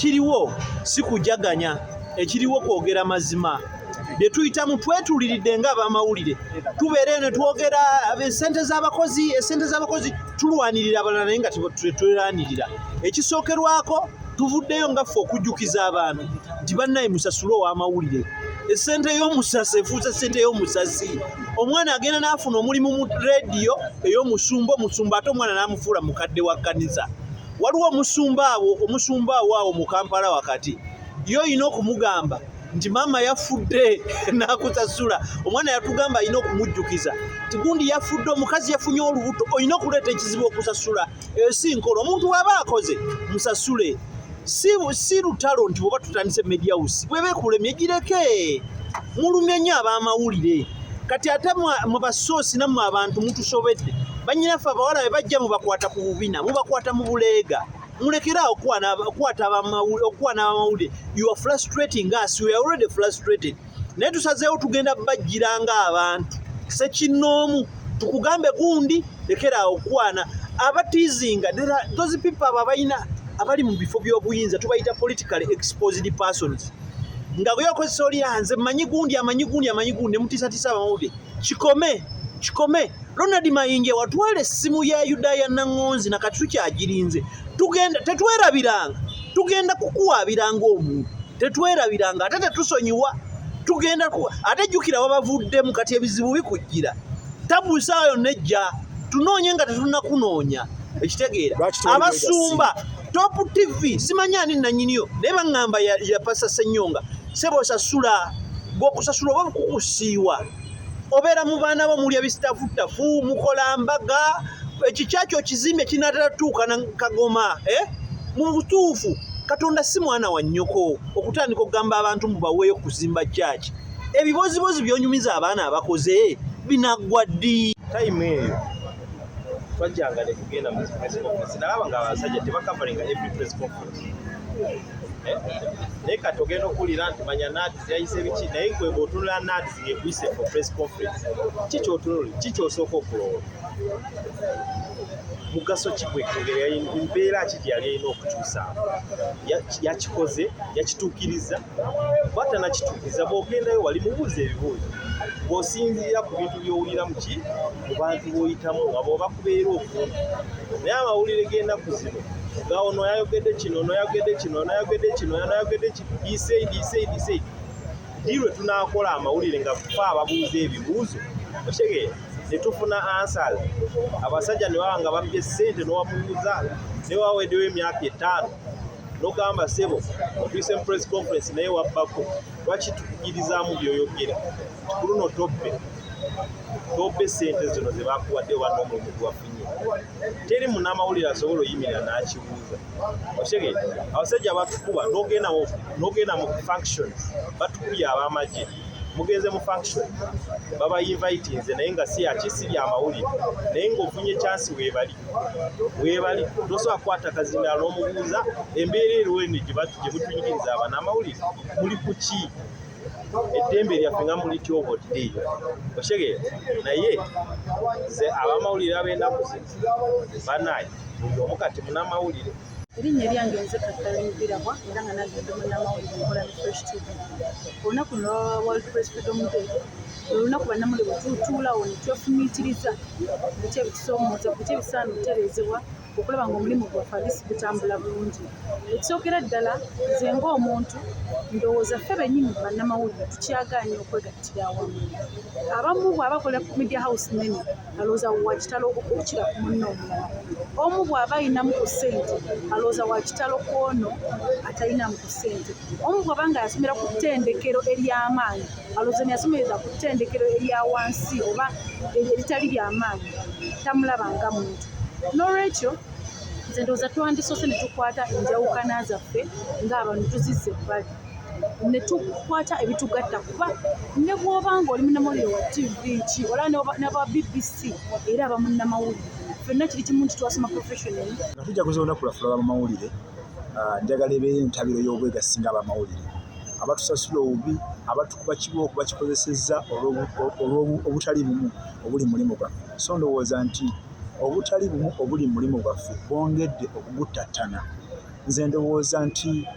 ekiriwo si kujaganya, ekiriwo kwogera mazima. Bye tuyitamu twetuuliridde ng'abamawulire tubeere ne twogera esente z'abakozi tulwanirira abalala naye nga tetweranirira. Ekisookerwako tuvuddeyo nga ffe okujjukiza abantu nti bannaye musasule ow'amawulire. Essente y'omusasi efuuse ssente y'omusasi. Omwana agenda n'afuna omulimu mu leediyo ey'omusumba ate omwana n'amufuula mukadde wa kkanisa. Waliwo omusumba awo mu Kampala wakati yo olina okumugamba nti maama yafudde n'akusasula. Omwana yatugamba alina okumujjukiza nti gundi yafudde, omukazi yafunye olubuto, olina okuleeta ekizibu okusasula. Eyo si nkola. Omuntu waba akoze musasule. Si lutalo nti bw'oba tutandise media house bwe beekulemye gireke. Mulumye nnyo ab'amawulire. Kati ate mu basoosi nammwe abantu mutusobedde. Bannyinaffe abawala be bajja mubakwata ku bubina, mubakwata mu buleega. Mulekera okukwata ab'amawulire. You are frustrating us. We are already frustrated. Naye tusazeewo tugenda bajjira ng'abantu. Sekinnoomu tukugambe gundi lekera okwana. Abatiizinga, those people abalina abali mu bifo by'obuyinza tubayita politically exposed persons. Nga gwe yakozesa oli yanze manyi gundi ne mutiisatiisa abamawulire. Kikome. Ronald Mayinge watwala essimu ya Yudaya Nangonzi na kati tukyagirinze. Tetwerabiranga. Tugenda kukuwaabiranga omuntu. Tetwerabiranga ate tetusonyiwa. Ate jjukira wabavuddemu kati ebizibu bikujjira. Tabuusaayo nejja. Tunoonye nga tetunnakunoonya. Ekitegeera. Abasumba Top TV simanyi ani nannyiniyo naye baŋŋamba ya Pasa Ssenyonga. Sebo osasula. Bw'okusasula oba kukusiiwa. Obeera mu baana bo mulya bisitafuttafu, mukola mbaga, ekikyakyo kizimbe kinaatatuuka na Kagoma. Mu butuufu Katonda si mwana wa nnyoko okutandika okugamba abantu mubaweeyo kuzimba kyaki. Ebibozibozi byonyumiza abaana abakoze binaggwa ddi. Time eyo twajjanga ne tugenda mu press conference. Nalaba nga abasajja tebakavalinga every press conference. Naye kati ogenda okuwulira nti manya NADS yayise biki naye gwe bw'otunula NADS ng'ekuyise for press conference. Ki ky'osooka okulowooza? Mugaso ki gw'ekengera embeera ki gye yali alina okukyusa? Yakikoze, yakituukiriza, bw'atanakituukiriza bw'ogendayo wali mubuuza ebibuuzo. Bw'osinziira ku bintu by'owulira mu bantu b'oyitamu nga bw'oba kubeera okumpi. Naye amawulire g'ennaku zino nga ono yayogedde kino, he said. Ddi lwe tunaakola amawulire nga tufa ababuuza ebibuuzo okitegeera ne tufuna answers. Abasajja ne baba nga babbye ssente n'owamubuuza ne waweddewo emyaka 5 n'ogamba ssebo otuyise mu press conference naye wabbako lwaki tukugirizaamu by'oyogera kikulu no tobbe ssente zino ze baakuwadde wano omulimu gwafunye. Teri munnamawulire asobola oyimirira n'akibuuza okitegeera. Abasajja batukuba n'ogenda mu functions batukubye ab'amagye mugenze mu function baba invitinze naye nga si akisiri amawulire naye ng'ofunye chance weebali tosobola kukwata kazindala n'omubuuza embeera eriwo gye mutunyigiriza abannamawulire muli ku ki eddembe lyaffe nga muli tyobodde okitegeera. Naye ze abamawulire ab'ennaku banaye buli omu kati munnamawulire. Erinnya lyange nze Kattayimbirabwa era nga nagenda munnamawulire nkola ne Fresh TV. Olunaku lwa World Press Freedom Day olunaku bannamawulire bwe tutuulawo ne twefumiitiriza biki ebitusomooza biki ebisaana okutereezebwa okulaba ng'omulimu gwaffe alisi gutambula bulungi. Ekisookera ddala nze ng'omuntu ndowooza ffe bennyini bannamawulire tukyagaanye okwegattira awamu. Abamu bw'aba akola ku media house nene alowooza wa kitalo okukira ku munno omulala. Omu bw'aba ayinamu ku ssente alowooza wa kitalo ku ono atalinamu ku ssente. Omu bw'aba nga yasomera ku ttendekero ery'amaanyi alowooza ne yasomereza ku ttendekero erya wansi oba eritali ly'amaanyi tamulaba nga muntu. N'olwekyo nze ndowooza twandisoose ne tukwata enjawukana zaffe ng'abantu tuzizza ebbali ne tukwata ebitugatta kuba ne bw'oba ng'oli munnamawulire wa TV ki ola n'aba BBC era aba munnamawulire ffenna kiri kimu nti twasoma professional. Nga tujja kuza olunaku lwaffe lw'abamawulire njagala ebeera entabiro y'obwegassi ng'abamawulire abatusasula obubi abatukuba kibooko bakikozesezza olw'obutali bumu obuli mu mulimu gwaffe. So ndowooza nti obutali bumu obuli mu mulimu gwaffe bwongedde okuguttattana. Nze ndowooza nti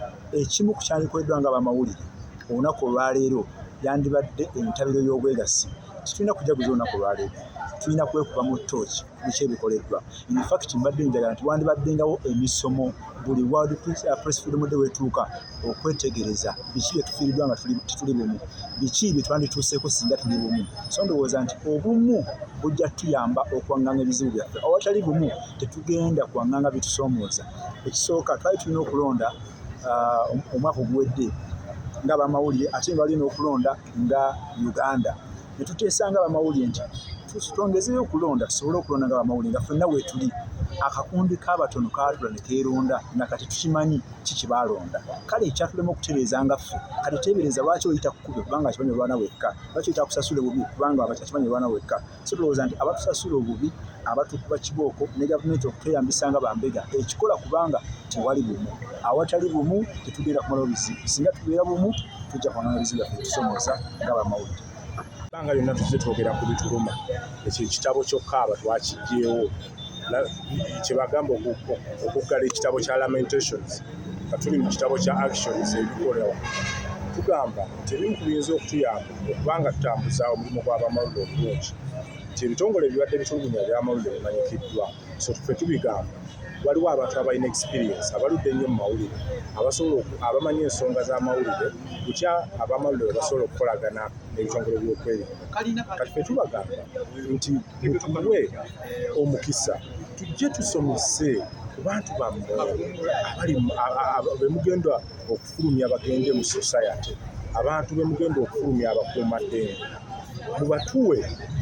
ekimu ku kyandikoleddwa ng'abamawulire olunaku olwaleero yandibadde entabiro y'obwegassi. Tetulina kujaguza olunaku olwaleero, tulina kwekuba mu ttooki biki ebikoleddwa. In fact mbadde njagala nti wandibaddengawo emisomo buli World Press Freedom Day wetuuka okwetegereza biki bye tufiiriddwa nga tetuli bumu, biki bye twandituuseeko singa tuli bumu. So ndowooza nti obumu bujja tuyamba okuwaŋŋanga ebizibu byaffe. Awatali bumu tetugenda kuwaŋŋanga bitusoomooza. Ekisooka twali tulina okulonda omwaka oguwedde ng'abamawulire ate nga balina okulonda nga Uganda. Ne tuteesa ng'abamawulire nti twongezeyo okulonda tusobole okulonda ng'abamawulire nga ffenna weetuli. Akakundi k'abatono kaatula ne keeronda nga kati tukimanyi kiki baalonda. Kale ekyatulema okutereeza nga ffe kati teebereza lwaki oyita kukube kubanga akimanyi olwana wekka, lwaki oyita kusasula obubi kubanga akimanyi olwana wekka. So tulowooza nti abatusasula obubi, abatukuba kibooko ne gavumenti okutweyambisa nga bambega ekikola kubanga tewali bumu. Awatali bumu tetugenda kumalawo bizibu. Singa tubeera bumu tujja kuwaŋŋanga ebizibu byaffe bitusomooza ng'abamawulire. Banga yonna tuzze twogera ku bituluma. Ekyo ekitabo kyokkaaba twakiggyeewo. Kye bagamba okuggala ekitabo kya Lamentations nga tuli mu kitabo kya Actions ebikolewa. Tugamba nti ebimu ku biyinza okutuyamba okubanga tutambuza omulimu gw'abamawulire obulungi nti ebitongole ebibadde bitulugunya eby'amawulire bimanyikiddwa. So ffe tubigamba waliwo abantu abalina experience abaludde ennyo mu mawulire abamanyi ensonga z'amawulire kutya abamawulire basobola okukolagana n'ebitongole by'okwerinda. Kati ffe tubagamba nti mutuwe omukisa tujje tusomese ku bantu bammwe be mugenda okufulumya bagende mu society, abantu be mugenda okufulumya abakuumaddembe. Mubatuwe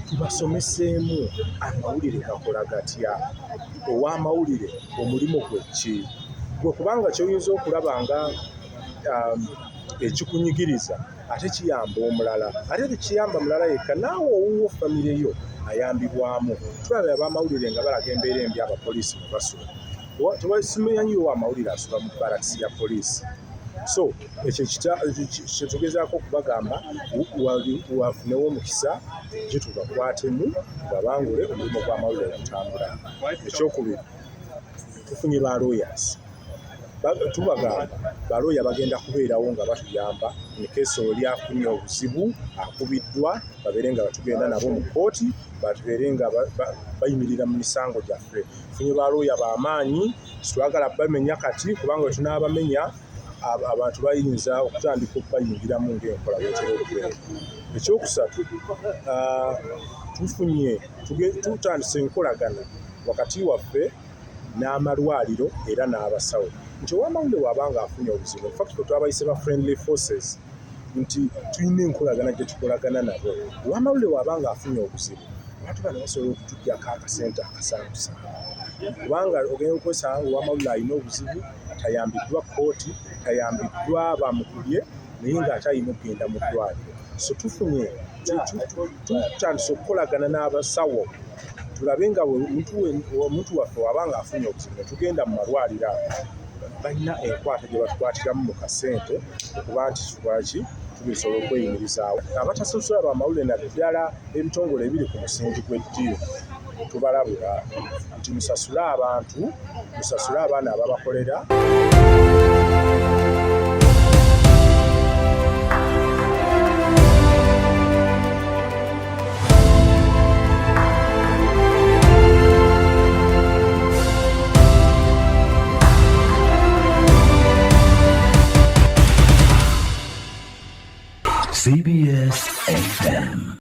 tubasomeseemu amawulire gakola gatya, ow'amawulire omulimu gwe ki, gwe kubanga kyoyinza okulaba nga ekikunyigiriza ate kiyamba omulala, ate tekiyamba mulala yekka, naawe owuwo famire yo ayambibwamu. Tulaba abamawulire nga balaga embeera embi abapoliisi mwe basula. Tewasimanyiwo amawulire asula mu barakisi ya poliisi. So ekyo kyetugezaako okubagamba wafunewo omukisa gye tubakwatemu babangule omulimu gw'amawulire gutambula. Ekyokubiri tufunye ba lawyers. Tubagamba balooya bagenda kubeerawo nga batuyamba in case oli afunye obuzibu akubiddwa babeere nga batugenda nabo mu kooti, babeere nga bayimirira mu misango gyaffe. Tufunye balooya b'amaanyi, twagala bamenya kati kubanga bwe tunaabamenya abantu bayinza okutandika okubayingiramu ng'enkola bwetera okubeera. Ekyokusatu tutandise enkolagana wakati waffe n'amalwaliro era n'abasawo nti ow'amawulire wabanga afunye obuzibu, in fact twabayise ba friendly forces nti tulina enkolagana gye tukolagana nabo. Ow'amawulire wabanga afunye obuzibu abantu bano basobola okutuggyako akasente akasaangusa kubanga ogenda okwesanga ow'amawulire alina obuzibu, tayambiddwa kooti, tayambiddwa bamukubye naye ng'ate alina okugenda mu ddwaliro. So tufunye tutandise okukolagana n'abasawo tulabe nga omuntu waffe wabanga afunye obuzibu ne tugenda mu malwaliro balina enkwata gye batukwatiramu mu kasente okuba nti kikolaki tubisobola okweyimirizaawo. Abatasasula bamawulire naddala ebitongole ebiri ku musingi gw'eddiini tubalabula nti musasule abantu, musasule abaana ababakolera. CBS FM.